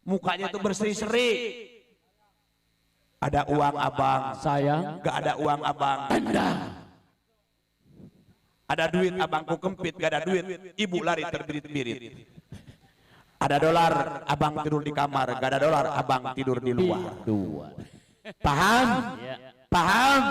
Mukanya tuh berseri-seri. Ada uang abang, sayang. gak ada uang abang. Ada duit abangku kempit, gak ada duit. Ibu lari terbirit-birit. Ada dolar, abang tidur di kamar. Gak ada dolar, abang tidur di luar. Paham? Paham?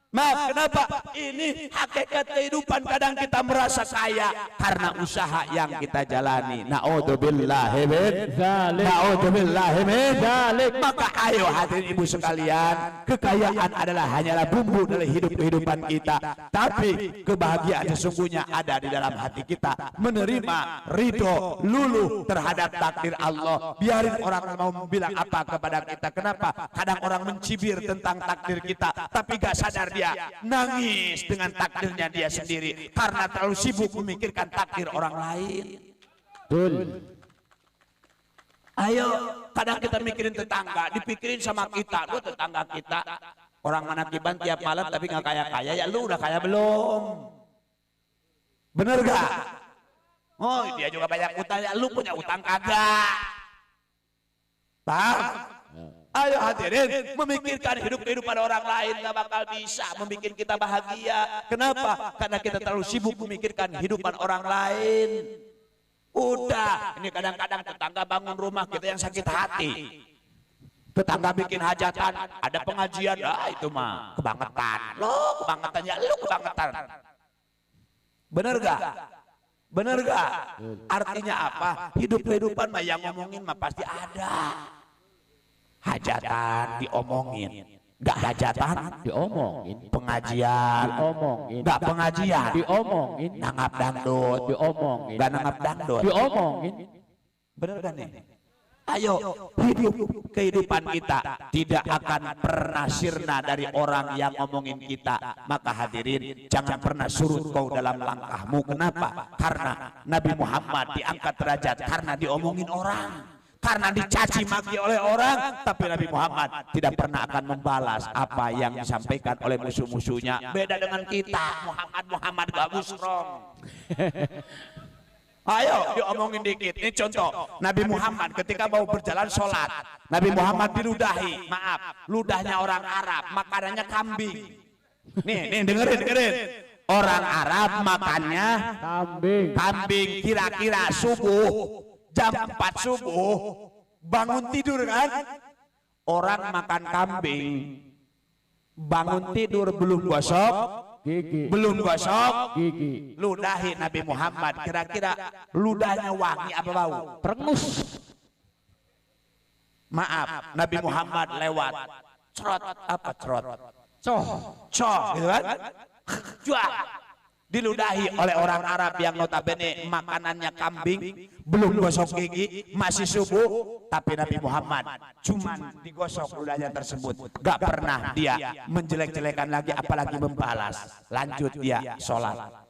Maaf, kenapa? Ini hakikat kehidupan. Kadang kita merasa kaya karena usaha yang kita jalani. Na'udzubillahi min dzalik. Na'udzubillahi min dzalik. Maka ayo hadirin ibu sekalian, kekayaan adalah hanyalah bumbu dalam kehidupan kita. Tapi kebahagiaan sesungguhnya ada di dalam hati kita. Menerima ridho, luluh terhadap takdir Allah. Biarin orang mau bilang apa kepada kita. Kenapa? Kadang orang mencibir tentang takdir kita, tapi gak sadar dia nangis dengan takdirnya dia sendiri karena terlalu sibuk memikirkan takdir orang lain. Betul. Ayo, kadang kita mikirin tetangga, dipikirin sama kita. Lu tetangga kita orang Manakiban tiap malam tapi nggak kaya-kaya, ya lu udah kaya belum? Bener gak? Oh, dia juga banyak utang, ya lu punya utang kagak? Paham? Ayo hadirin, memikirkan kehidupan orang lain gak bakal bisa membuat kita bahagia. Kenapa? Karena kita terlalu sibuk memikirkan kehidupan orang lain. Udah, ini kadang-kadang tetangga bangun rumah kita yang sakit hati. Tetangga bikin hajatan, ada pengajian, itu mah kebangetan. Lo kebangetannya, lu kebangetan. Bener gak? Bener gak? Artinya apa? Hidup-hidupan mah yang ngomongin mah pasti ada. Hajatan diomongin, gak hajatan diomongin, pengajian diomongin, gak pengajian diomongin, nangap dangdut diomongin, gak nangap dangdut diomongin. Bener kan nih? Ayo, hidup kehidupan kita tidak akan pernah sirna dari orang yang ngomongin kita. Maka hadirin, jangan pernah surut kau dalam langkahmu. Kenapa? Karena Nabi Muhammad diangkat derajat karena diomongin orang, karena dicaci maki oleh orang, tapi Nabi Muhammad tidak pernah akan membalas apa yang disampaikan oleh musuh-musuhnya. Beda dengan kita, Muhammad gak musrong. Ayo diomongin dikit. Ini contoh, Nabi Muhammad ketika mau berjalan sholat, Nabi Muhammad diludahi, maaf, ludahnya orang Arab, makanannya kambing. Nih dengerin. Orang Arab makannya kambing. Kira-kira subuh, jam 4 subuh bangun tidur kan, orang makan kambing, bangun tidur belum gosok gigi, ludahi Nabi Muhammad. Kira-kira ludahnya wangi apa bau? Perengus. Maaf, Nabi Muhammad lewat, coh gitu kan, jual, diludahi oleh orang Arab yang notabene makanannya kambing, belum gosok gigi, masih subuh, tapi Nabi Muhammad cuman digosok ludahnya tersebut, gak pernah dia menjelek-jelekan lagi, apalagi membalas. Lanjut dia sholat.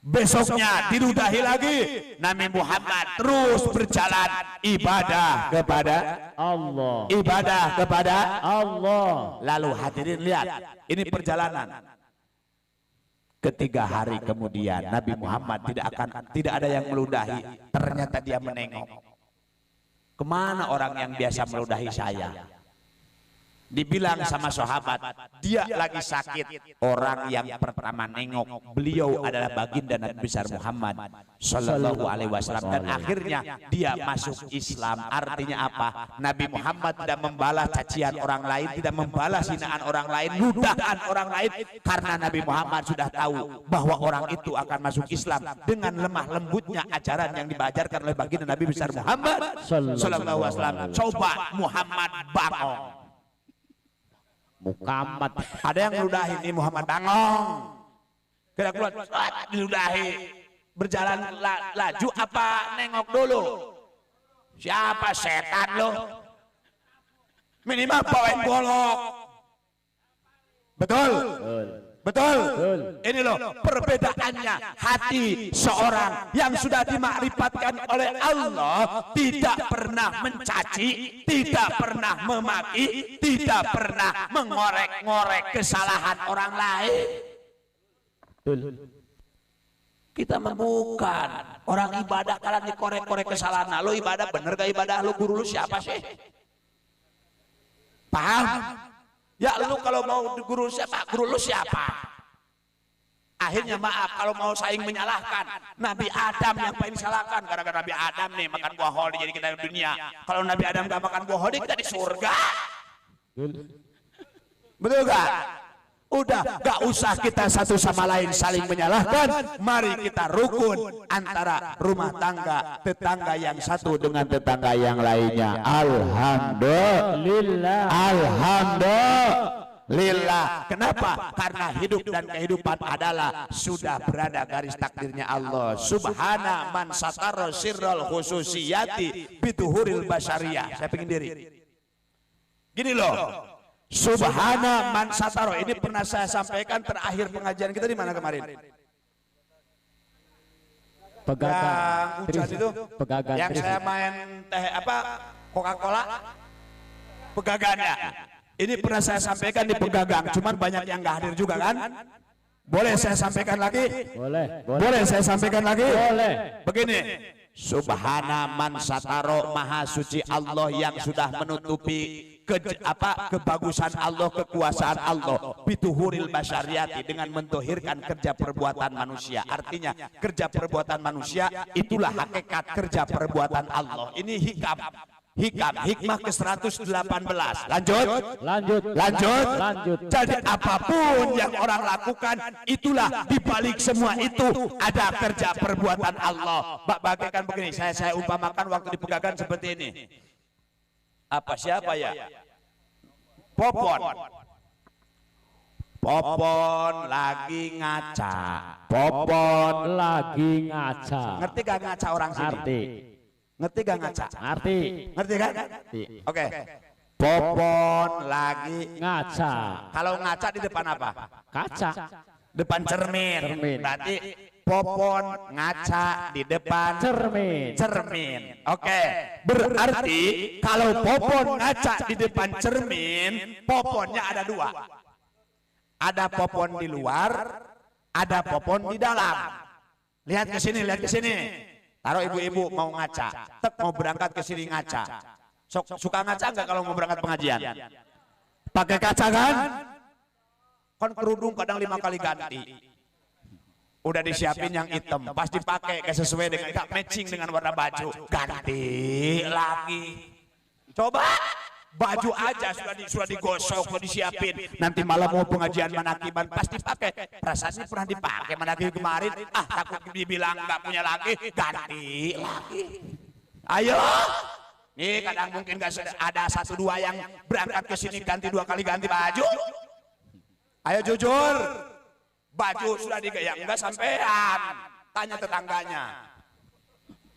Besoknya diludahi lagi, Nabi Muhammad terus berjalan ibadah kepada Allah. Lalu hadirin lihat, ini perjalanan. Ketiga hari kemudian Nabi Muhammad tidak ada yang meludahi. Ternyata dia menengok. Kemana orang yang biasa meludahi saya? Dibilang sama sahabat, dia lagi sakit. Orang yang pertama nengok beliau adalah baginda Nabi besar Muhammad Sallallahu Alaihi Wasallam, dan akhirnya dia masuk Islam. Artinya apa? Nabi Muhammad tidak membalas cacian orang lain, tidak membalas hinaan orang lain, ludahan orang lain, karena Nabi Muhammad sudah tahu bahwa orang itu akan masuk Islam dengan lemah lembutnya ajaran yang diajarkan oleh baginda Nabi besar Muhammad Sallallahu Alaihi Wasallam. Coba Muhammad bangong. Muhammad, ada yang meludahi ini Muhammad bangong. Kira keluar diludahi, berjalan laju apa nengok dulu? Siapa setan lo? Minimal bawain golok. Betul? Betul? Betul. Ini loh perbedaannya. Hati seorang yang sudah dimakrifatkan oleh Allah tidak pernah mencaci, tidak pernah memaki, tidak pernah mengorek-ngorek kesalahan orang lain. Betul. Kita bukan orang ibadah kalian dikorek-korek kesalahan. Lo ibadah bener gak ibadah? Lo guru lu siapa sih? Paham? Ya lu kalau mau guru siapa? Guru lu siapa? Akhirnya maaf kalau mau saing menyalahkan Nabi Adam yang paling disalahkan gara-gara Nabi Adam nih makan buah holi jadi kita di dunia. Kalau Nabi Adam gak makan buah holi kita di surga. Betul gak? Udah gak usah kita satu sama lain saling menyalahkan. Mari kita rukun antara rumah tangga tetangga yang satu dengan tetangga yang lainnya. Alhamdulillah. Alhamdulillah. Kenapa? Karena hidup dan kehidupan adalah sudah berada garis takdirnya Allah. Subhana man satara sirral khususiyati bituhuril basyariyah. Saya pengen diri. Gini loh. Subhana man sataro, ini pernah saya sampaikan terakhir pengajian kita di mana kemarin? Pegagan hujan itu, Pegagan yang saya main teh apa Coca-Cola, Pegagannya. Ini pernah saya sampaikan di Pegagang, cuman banyak yang nggak hadir juga kan? Boleh saya sampaikan lagi? Boleh saya sampaikan lagi? Boleh. Begini. Subhana man sataro, maha suci Allah yang sudah menutupi kebagusan Allah, kekuasaan Allah bituhuril basyariyati, dengan mentohirkan kerja perbuatan manusia. Artinya kerja perbuatan manusia itulah hakikat kerja perbuatan Allah. Ini hikmah ke-118. Lanjut. Jadi apapun yang orang lakukan itulah dibalik semua itu ada kerja perbuatan Allah. Bagaikan begini, saya umpamakan waktu di Pegagan seperti ini. Siapa ya? Popon lagi ngaca. Ngerti gak ngaca orang sini? Ngerti gak ngaca? Ngerti kan? Oke. Popon lagi ngaca. Kalau ngaca di depan apa? Kaca. Depan cermin. Berarti Popon ngaca di depan cermin. Oke. Berarti kalau Popon ngaca di depan cermin, Poponnya ada dua. Ada Popon di luar, ada Popon di dalam. Lihat ke sini. Taruh ibu-ibu mau ngaca, mau berangkat ke sini ngaca. Suka ngaca nggak kalau mau berangkat pengajian? Pakai kaca kan? Kan kerudung kadang 5 kali ganti. Udah disiapin yang hitam, pas dipakai kayak sesuai dengan gak matching dengan warna baju, ganti lagi. Coba baju aja sudah digosok, sudah disiapin. Nanti malam mau pengajian manakiban pasti pakai. Perasaannya pernah dipakai manakib kemarin. Takut dibilang nggak punya lagi, ganti lagi. Ayo. Nih kadang mungkin nggak ada 1-2 yang berangkat ke sini ganti 2 kali ganti baju. Ayo jujur. Baju sudah digaya, enggak sampean. Tanya tetangganya.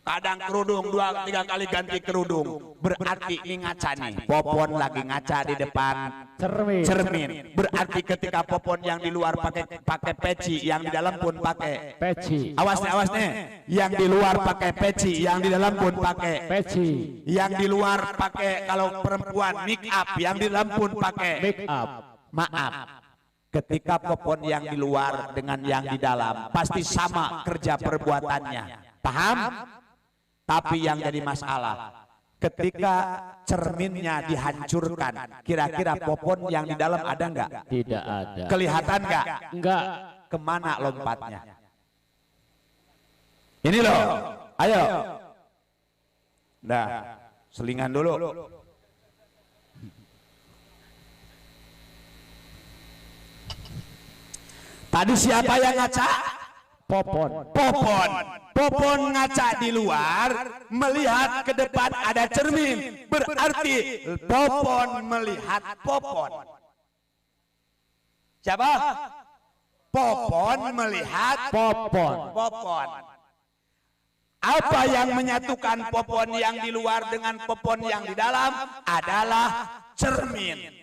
Kadang kerudung 2-3 kali ganti kerudung. Berarti ini ngaca nih. Popon lagi ngaca di depan cermin. Berarti ketika Popon yang di luar pakai peci, yang di dalam pun pakai peci. Awas nih. Yang di luar pakai peci, yang di dalam pun pakai peci. Yang di luar pakai, kalau perempuan make up, yang di dalam pun pakai make up. Maaf. Ketika Popon yang di luar dengan yang di dalam pasti sama kerja perbuatannya. Paham? Tapi yang jadi masalah ketika cerminnya dihancurkan, kira-kira Popon yang di dalam ada nggak? Tidak ada. Kelihatan nggak? Enggak. Kemana lompatnya? Ini loh. Ayo. Dah, selingan dulu. Tadi siapa yang ngaca? Popon ngaca di luar, melihat ke depan ada cermin. Berarti Popon melihat Popon. Siapa? Popon melihat Popon. Apa yang menyatukan Popon yang di luar dengan Popon yang di dalam adalah cermin.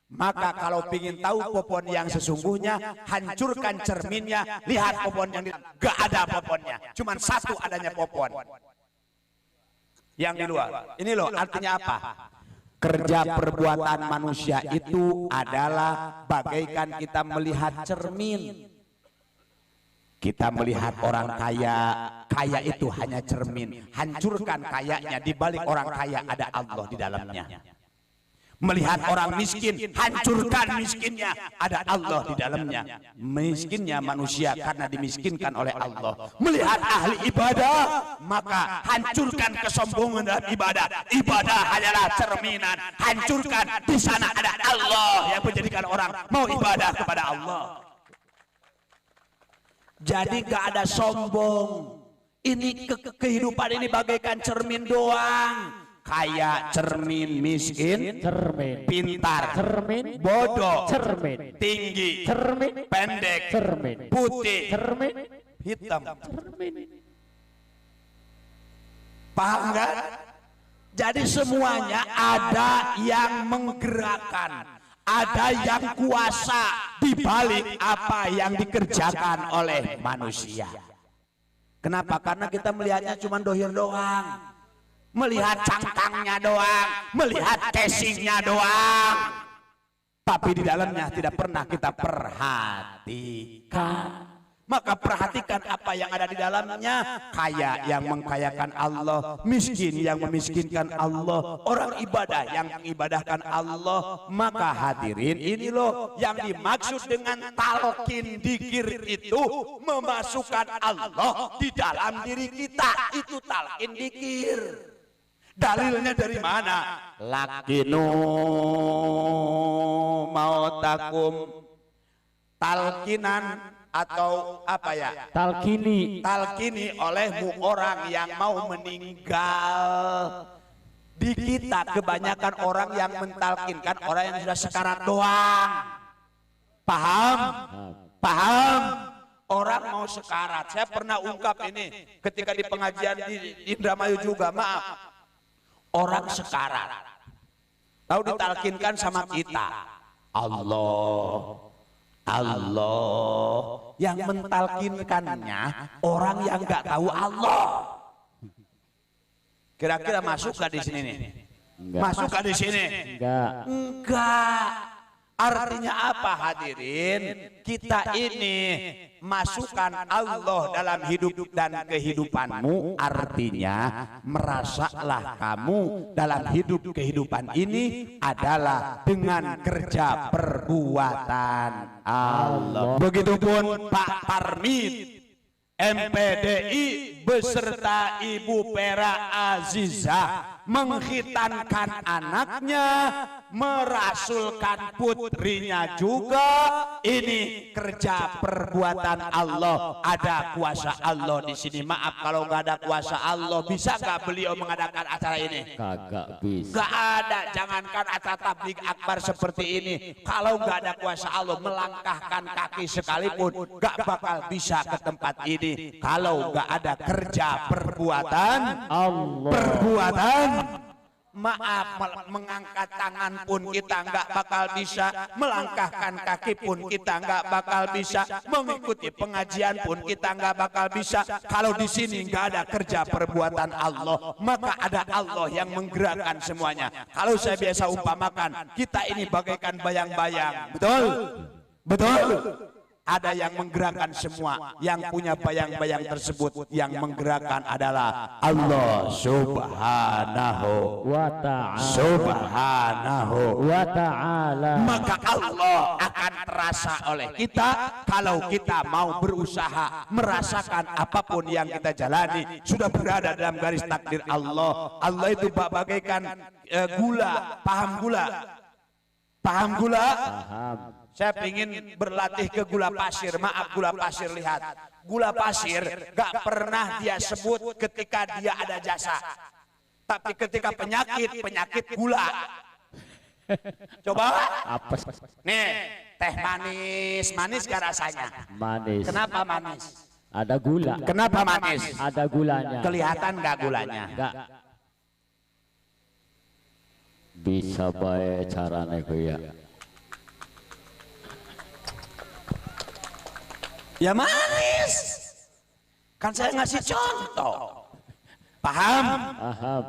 Maka kalau ingin tahu popon yang sesungguhnya, hancurkan cerminnya, lihat popon yang gak ada poponnya, cuman satu adanya popon yang di luar. Ini loh artinya apa? Kerja perbuatan manusia itu adalah bagaikan kita melihat cermin. Kita melihat orang kaya, kaya itu hanya cermin. Hancurkan kayanya, di balik orang kaya ada Allah di dalamnya. Melihat orang miskin, hancurkan miskinnya, ada Allah di dalamnya. Miskinnya manusia karena dimiskinkan oleh Allah. Melihat ahli ibadah, maka hancurkan kesombongan dalam ibadah. Ibadah hanyalah cerminan, hancurkan, di sana ada Allah yang menjadikan orang mau ibadah kepada Allah. Jadi gak ada sombong. Ini kehidupan ini bagaikan cermin doang. Kaya cermin, miskin cermin, pintar cermin, bodoh cermin, tinggi cermin, pendek cermin, putih cermin, hitam. cermin. Paham nggak? Jadi semuanya ada yang menggerakkan, ada yang kuasa di balik apa yang dikerjakan oleh manusia. Kenapa? Karena kita melihatnya cuma dohir doang. Melihat cangkangnya doang, melihat casingnya doang, tapi di dalamnya tidak pernah kita perhatikan. Maka perhatikan apa yang ada di dalamnya. Kaya yang mengkayakan Allah, miskin yang memiskinkan Allah, orang ibadah yang mengibadahkan Allah. Maka hadirin, ini loh yang dimaksud dengan talqin dzikir itu, memasukkan Allah di dalam diri kita. Itu talqin dzikir. Dalilnya dari mana? Lakinu mautakum, talkinan atau apa ya? Talkini, Talkini olehmu orang yang mau meninggal. Di kita kebanyakan orang yang mentalkinkan orang yang sudah sekarat doang. Paham? Paham? Orang mau sekarat. Saya pernah ungkap ini ketika di pengajian di Indramayu juga. Maaf. Orang sekarat, tahu ditalkinkan sama kita, Allah, Allah. Yang mentalkinkannya orang yang nggak tahu Allah. Kira-kira masuk gak di sini nih? Masuk gak di sini? enggak, Enggak. Artinya apa hadirin? Kita ini masukkan Allah dalam hidup dan kehidupanmu. Artinya merasalah kamu dalam hidup kehidupan ini adalah dengan kerja perbuatan Allah. Begitupun Pak Parmid MPDI beserta Ibu Pera Azizah menghitankan anaknya, merasulkan putrinya juga. Ini kerja perbuatan Allah. Ada kuasa Allah di sini. Maaf kalau nggak ada kuasa Allah, bisa nggak beliau mengadakan acara ini? kagak bisa. Nggak ada. Jangankan acara tabligh akbar seperti ini, kalau nggak ada kuasa Allah, melangkahkan kaki sekalipun nggak bakal bisa ke tempat ini. Kalau nggak ada kerja perbuatan Allah. Perbuatan, maaf, mengangkat tangan pun kita nggak bakal bisa, melangkahkan kaki pun kita nggak bakal bisa, mengikuti pengajian pun kita nggak bakal bisa. Kalau di sini nggak ada kerja perbuatan Allah, maka ada Allah yang menggerakkan semuanya. Kalau saya biasa umpamakan, kita ini bagaikan bayang-bayang, betul? Betul? Ada yang menggerakkan semua. Yang punya bayang-bayang tersebut, yang menggerakkan adalah Allah subhanahu wa ta'ala, subhanahu wa ta'ala. Maka Allah akan terasa oleh kita kalau kita mau berusaha merasakan apapun yang kita jalani sudah berada dalam garis takdir Allah. Allah itu bagaikan gula. Paham gula? Paham gula? Paham. Saya ingin berlatih ke gula pasir. Maaf, gula pasir, lihat. Gula pasir gak pernah dia sebut ketika dia ada jasa. Tapi ketika penyakit, penyakit gula. Coba. Apa? Nih, teh manis. Manis gak rasanya? Manis. Kenapa manis? Ada gula. Kenapa manis? Ada gulanya. Kelihatan gak gulanya? Enggak. Bisa baik caranya ya. Ya manis. Kan saya ngasih contoh. Paham? Paham.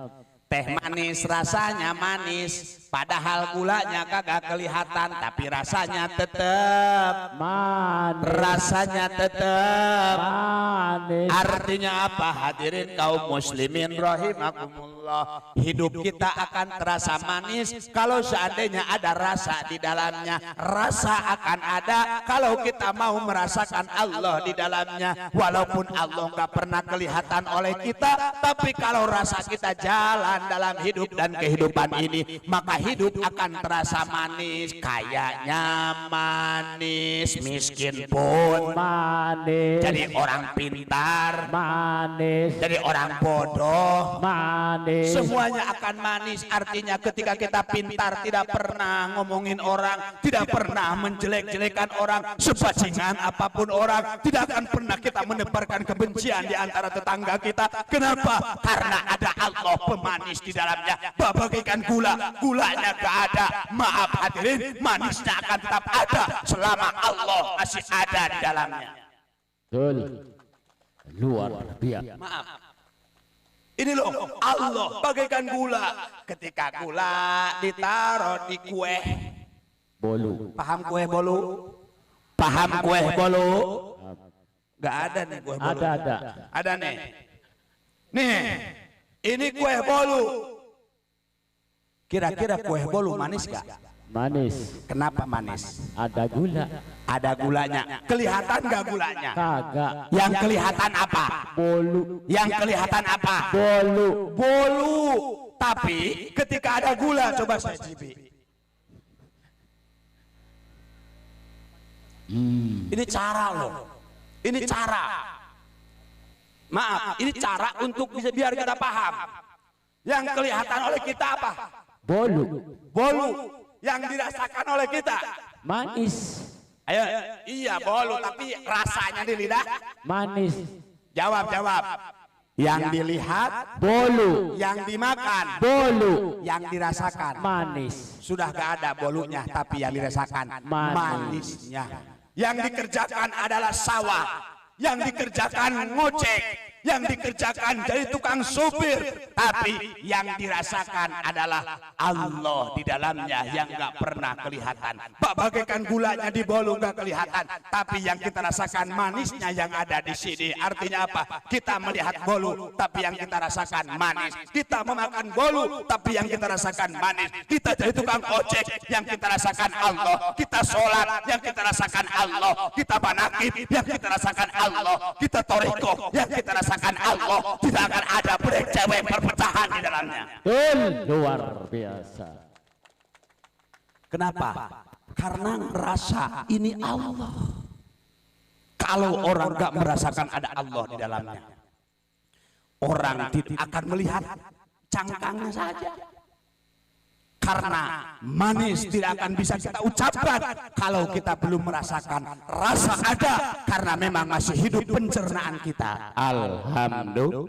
Teh manis rasanya manis, padahal gulanya kagak kelihatan, tapi rasanya tetep Manis. rasanya tetep. Manis. Artinya apa hadirin kaum muslimin rahimakumullah? Hidup kita akan terasa manis kalau seandainya ada rasa di dalamnya. Rasa akan ada kalau kita mau merasakan Allah di dalamnya. Walaupun Allah nggak pernah kelihatan oleh kita, tapi kalau rasa kita jalan dalam hidup dan kehidupan ini, maka hidup akan terasa manis. Kayaknya manis, miskin pun Manis. jadi orang pintar, Manis. jadi orang bodoh, Manis. semuanya akan manis. Artinya ketika kita pintar tidak pernah ngomongin orang, tidak pernah menjelek-jelekan orang, sebajingan apapun orang, tidak akan pernah kita menebarkan kebencian di antara tetangga kita. Kenapa? Karena ada Allah pemanis di dalamnya. Bagaikan gula, gulanya gak ada. Maaf hadirin, manisnya akan tetap ada selama Allah masih ada di dalamnya. Betul. Luar biasa. Maaf. Ini loh, Allah bagaikan gula. Ketika gula ditaruh di kue, Bolu. paham kue bolu? Paham kue bolu? Gak ada nih kue bolu. Ada. Ada nih. Nih, ini kue bolu. Kira-kira kue bolu manis gak? Manis. Kenapa manis? Ada gula. Ada gulanya. Kelihatan gak gulanya? Kagak. Yang kelihatan apa? Bolu. Yang kelihatan apa? Bolu. Bolu. Tapi ketika ada gula, coba saya cipi. Ini cara loh. Ini cara. Maaf, ini cara untuk bisa biar kita paham. Yang kelihatan oleh kita apa? Bolu. Bolu. Yang dirasakan oleh kita. Manis. Ayo, iya bolu, tapi rasanya di lidah. Manis. Jawab. Yang dilihat, Bolu. yang dimakan, Bolu. yang dirasakan. Manis. Sudah gak ada bolunya, tapi yang dirasakan manisnya. Yang dikerjakan adalah sawah, yang dikerjakan ngocek, yang dikerjakan jadi tukang supir, tapi yang dirasakan adalah Allah di dalamnya yang gak pernah kelihatan. Bagaikan gulanya di bolu gak kelihatan, tapi yang kita rasakan manisnya yang ada di sini. Artinya apa? Kita melihat bolu, tapi yang kita rasakan manis. Kita memakan bolu, tapi yang kita rasakan manis. Kita jadi tukang ojek, yang kita rasakan Allah. Kita sholat, yang kita rasakan Allah. Kita banakit, yang kita rasakan Allah. Kita toriko, yang kita rasakan Allah. Tidak akan ada cewek perpecahan di dalamnya. Betul. Luar biasa. Kenapa? Karena rasa ini Allah. Kalau orang gak merasakan ada Allah di dalamnya, orang tidak akan melihat cangkangnya saja. Karena manis tidak akan bisa kita ucapkan kalau kita belum merasakan. Rasa ada karena memang masih hidup pencernaan kita.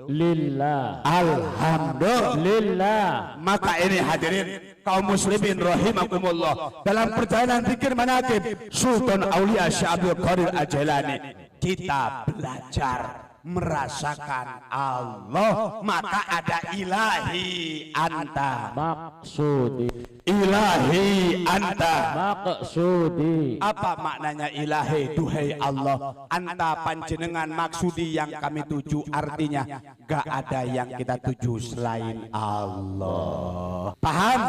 Lillah. Alhamdulillah. Maka ini hadirin kaum muslimin rahimakumullah, dalam perjalanan zikir manaqib Sultan Aulia Syekh Abdul Qadir Al-Jailani, kita belajar merasakan Allah. Maka ada ilahi anta, Maksudi. ilahi anta. Maksudi. Apa maknanya ilahi? Duhai Allah, anta panjenengan maksudi yang kami tuju. Artinya gak ada yang kita tuju selain Allah. Paham?